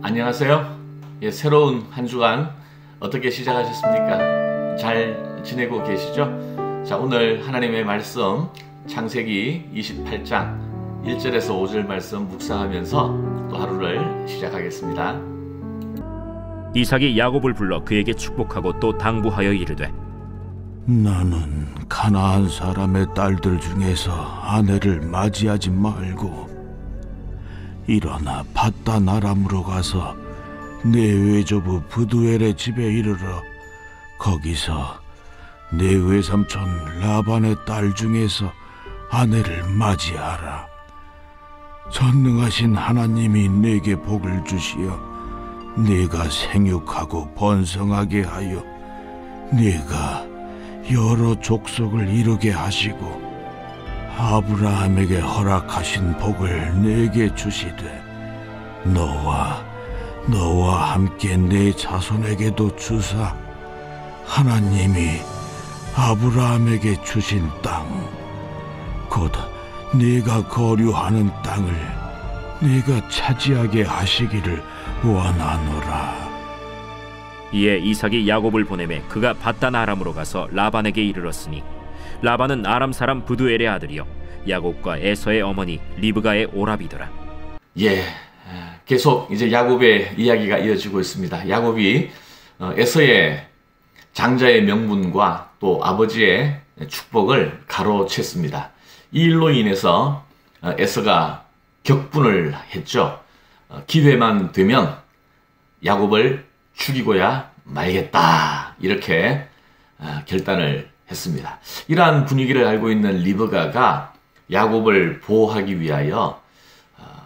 안녕하세요. 새로운 한 주간 어떻게 시작하셨습니까? 잘 지내고 계시죠? 자, 오늘 하나님의 말씀 창세기 28장 1절에서 5절 말씀 묵상하면서 또 하루를 시작하겠습니다. 이삭이 야곱을 불러 그에게 축복하고 또 당부하여 이르되, 나는 가나안 사람의 딸들 중에서 아내를 맞이하지 말고 일어나 밧단 아람으로 가서 내 외조부 브두엘의 집에 이르러 거기서 내 외삼촌 라반의 딸 중에서 아내를 맞이하라. 전능하신 하나님이 내게 복을 주시어 네가 생육하고 번성하게 하여 네가 여러 족속을 이루게 하시고 아브라함에게 허락하신 복을 내게 주시되 너와 함께 내 자손에게도 주사 하나님이 아브라함에게 주신 땅 곧 네가 거류하는 땅을 네가 차지하게 하시기를 원하노라. 이에 이삭이 야곱을 보내매 그가 밧단 아람으로 가서 라반에게 이르렀으니 라반은 아람 사람 브두엘의 아들이요 야곱과 에서의 어머니 리브가의 오라비더라. 계속 이제 야곱의 이야기가 이어지고 있습니다. 야곱이 에서의 장자의 명분과 또 아버지의 축복을 가로챘습니다. 이 일로 인해서 에서가 격분을 했죠. 기회만 되면 야곱을 죽이고야 말겠다, 이렇게 결단을 했습니다. 이러한 분위기를 알고 있는 리브가가 야곱을 보호하기 위하여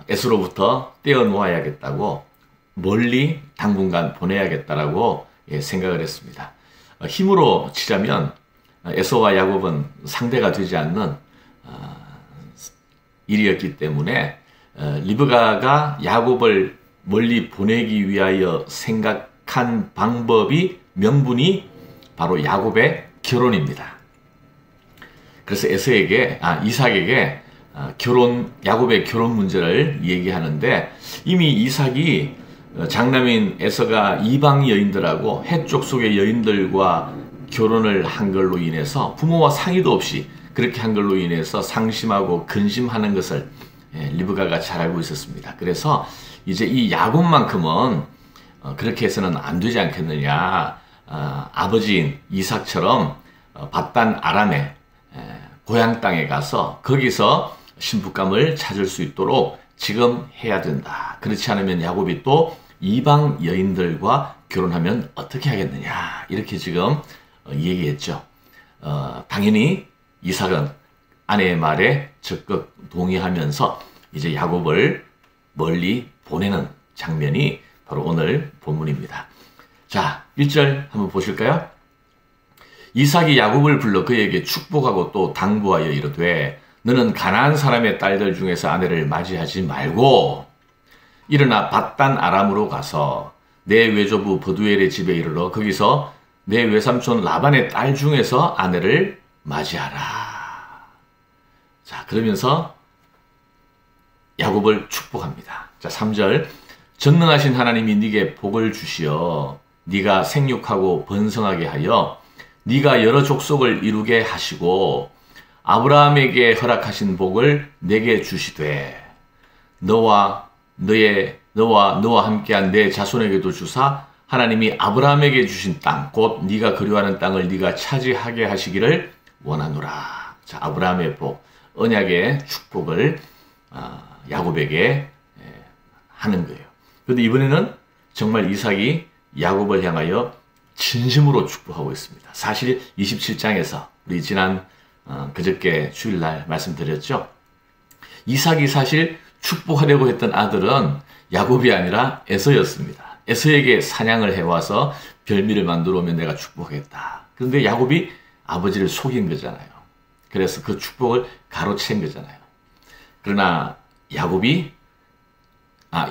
에서로부터 떼어놓아야겠다고 멀리 당분간 보내야겠다라고 생각을 했습니다. 힘으로 치자면 에서와 야곱은 상대가 되지 않는 일이었기 때문에 리브가가 야곱을 멀리 보내기 위하여 생각한 방법이, 명분이 바로 야곱의 결혼입니다. 그래서 이삭에게 야곱의 결혼 문제를 얘기하는데, 이미 이삭이 장남인 에서가 이방 여인들하고 해쪽 속의 여인들과 결혼을 한 걸로 인해서 부모와 상의도 없이 그렇게 한 걸로 인해서 상심하고 근심하는 것을 리브가가 잘 알고 있었습니다. 그래서 이제 이 야곱만큼은 그렇게 해서는 안 되지 않겠느냐. 아버지인 이삭처럼 밧단 아람의 고향 땅에 가서 거기서 신부감을 찾을 수 있도록 지금 해야 된다. 그렇지 않으면 야곱이 또 이방 여인들과 결혼하면 어떻게 하겠느냐. 이렇게 지금 얘기했죠. 당연히 이삭은 아내의 말에 적극 동의하면서 이제 야곱을 멀리 보내는 장면이 바로 오늘 본문입니다. 자, 1절 한번 보실까요? 이삭이 야곱을 불러 그에게 축복하고 또 당부하여 이르되 너는 가나안 사람의 딸들 중에서 아내를 맞이하지 말고 일어나 밧단 아람으로 가서 내 외조부 브두엘의 집에 이르러 거기서 내 외삼촌 라반의 딸 중에서 아내를 맞이하라. 자, 그러면서 야곱을 축복합니다. 자, 3절 전능하신 하나님이 네게 복을 주시어 네가 생육하고 번성하게 하여 네가 여러 족속을 이루게 하시고 아브라함에게 허락하신 복을 내게 주시되 너와 함께한 내 자손에게도 주사 하나님이 아브라함에게 주신 땅 곧 네가 거류하는 땅을 네가 차지하게 하시기를 원하노라. 자, 아브라함의 복, 언약의 축복을 야곱에게 하는 거예요. 그런데 이번에는 정말 이삭이 야곱을 향하여 진심으로 축복하고 있습니다. 사실 27장에서 우리 지난 그저께 주일날 말씀드렸죠. 이삭이 사실 축복하려고 했던 아들은 야곱이 아니라 에서였습니다. 에서에게 사냥을 해와서 별미를 만들어 오면 내가 축복하겠다. 그런데 야곱이 아버지를 속인 거잖아요. 그래서 그 축복을 가로챈 거잖아요. 그러나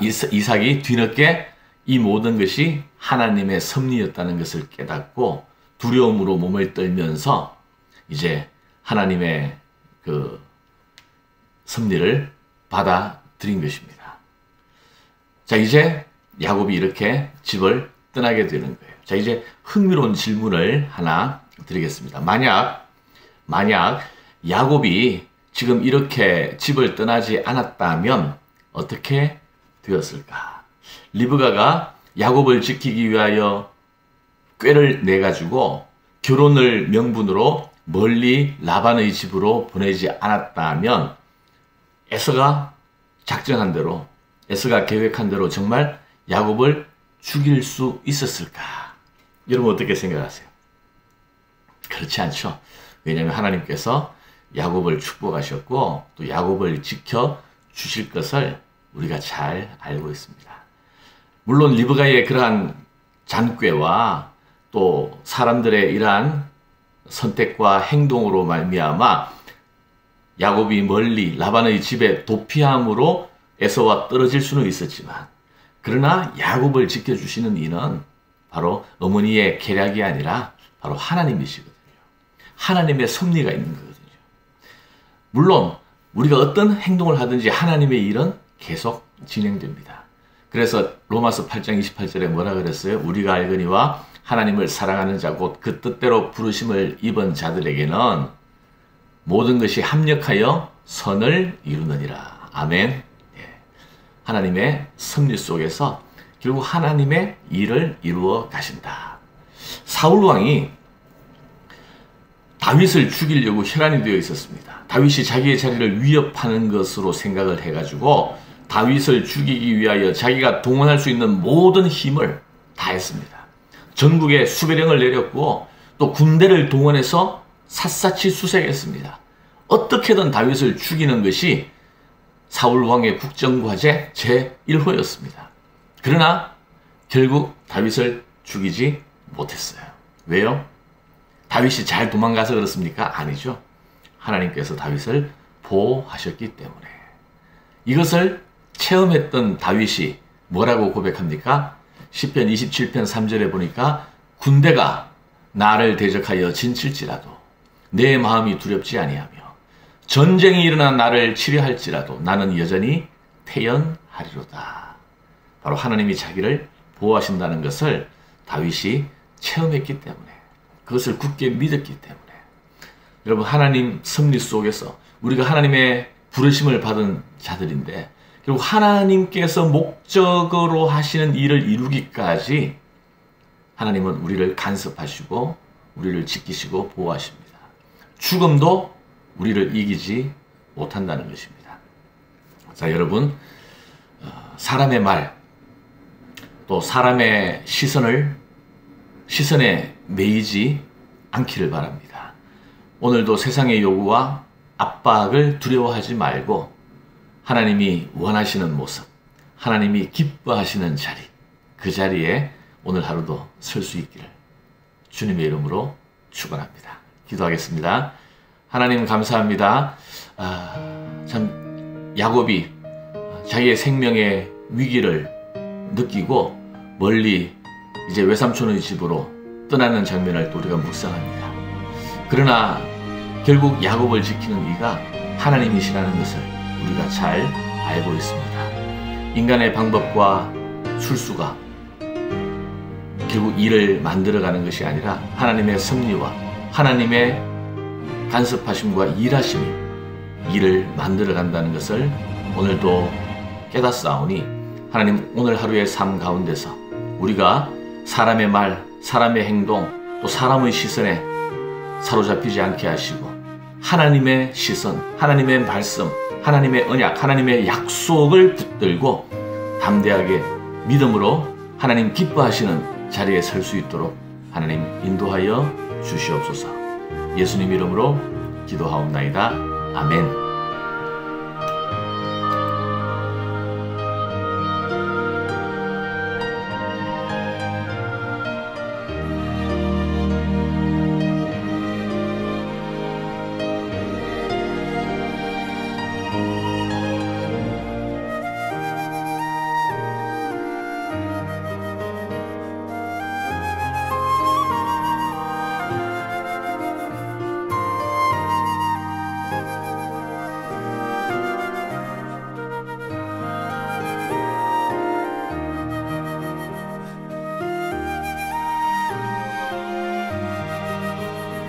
이삭이 뒤늦게 이 모든 것이 하나님의 섭리였다는 것을 깨닫고 두려움으로 몸을 떨면서 이제 하나님의 그 섭리를 받아들인 것입니다. 자, 이제 야곱이 이렇게 집을 떠나게 되는 거예요. 자, 이제 흥미로운 질문을 하나 드리겠습니다. 만약 야곱이 지금 이렇게 집을 떠나지 않았다면 어떻게 되었을까? 리브가가 야곱을 지키기 위하여 꾀를 내가지고 결혼을 명분으로 멀리 라반의 집으로 보내지 않았다면 에서가 작정한 대로, 에서가 계획한 대로 정말 야곱을 죽일 수 있었을까? 여러분 어떻게 생각하세요? 그렇지 않죠. 왜냐하면 하나님께서 야곱을 축복하셨고 또 야곱을 지켜 주실 것을 우리가 잘 알고 있습니다. 물론 리브가의 그러한 잔꾀와 또 사람들의 이러한 선택과 행동으로 말미암아 야곱이 멀리 라반의 집에 도피함으로 에서와 떨어질 수는 있었지만, 그러나 야곱을 지켜주시는 이는 바로 어머니의 계략이 아니라 바로 하나님이시거든요. 하나님의 섭리가 있는 거거든요. 물론 우리가 어떤 행동을 하든지 하나님의 일은 계속 진행됩니다. 그래서 로마서 8장 28절에 뭐라 그랬어요? 우리가 알거니와 하나님을 사랑하는 자 곧 그 뜻대로 부르심을 입은 자들에게는 모든 것이 합력하여 선을 이루느니라. 아멘. 하나님의 섭리 속에서 결국 하나님의 일을 이루어 가신다. 사울 왕이 다윗을 죽이려고 혈안이 되어 있었습니다. 다윗이 자기의 자리를 위협하는 것으로 생각을 해가지고 다윗을 죽이기 위하여 자기가 동원할 수 있는 모든 힘을 다했습니다. 전국에 수배령을 내렸고 또 군대를 동원해서 샅샅이 수색했습니다. 어떻게든 다윗을 죽이는 것이 사울 왕의 국정과제 제1호였습니다. 그러나 결국 다윗을 죽이지 못했어요. 왜요? 다윗이 잘 도망가서 그렇습니까? 아니죠. 하나님께서 다윗을 보호하셨기 때문에. 이것을 체험했던 다윗이 뭐라고 고백합니까? 시편 27편 3절에 보니까 군대가 나를 대적하여 진칠지라도 내 마음이 두렵지 아니하며 전쟁이 일어나 나를 치려할지라도 나는 여전히 태연하리로다. 바로 하나님이 자기를 보호하신다는 것을 다윗이 체험했기 때문에, 그것을 굳게 믿었기 때문에. 여러분, 하나님 섭리 속에서 우리가 하나님의 부르심을 받은 자들인데 결국 하나님께서 목적으로 하시는 일을 이루기까지 하나님은 우리를 간섭하시고 우리를 지키시고 보호하십니다. 죽음도 우리를 이기지 못한다는 것입니다. 자, 여러분, 사람의 말, 또 사람의 시선에 매이지 않기를 바랍니다. 오늘도 세상의 요구와 압박을 두려워하지 말고 하나님이 원하시는 모습, 하나님이 기뻐하시는 자리, 그 자리에 오늘 하루도 설 수 있기를 주님의 이름으로 축원합니다. 기도하겠습니다. 하나님 감사합니다. 참 야곱이 자기의 생명의 위기를 느끼고 멀리 이제 외삼촌의 집으로 떠나는 장면을 또 우리가 묵상합니다. 그러나 결국 야곱을 지키는 이가 하나님이시라는 것을 우리가 잘 알고 있습니다. 인간의 방법과 술수가 결국 일을 만들어가는 것이 아니라 하나님의 섭리와 하나님의 간섭하심과 일하심이 일을 만들어간다는 것을 오늘도 깨닫사오니 하나님 오늘 하루의 삶 가운데서 우리가 사람의 말, 사람의 행동, 또 사람의 시선에 사로잡히지 않게 하시고 하나님의 시선, 하나님의 말씀, 하나님의 언약, 하나님의 약속을 붙들고 담대하게 믿음으로 하나님 기뻐하시는 자리에 설 수 있도록 하나님 인도하여 주시옵소서. 예수님 이름으로 기도하옵나이다. 아멘.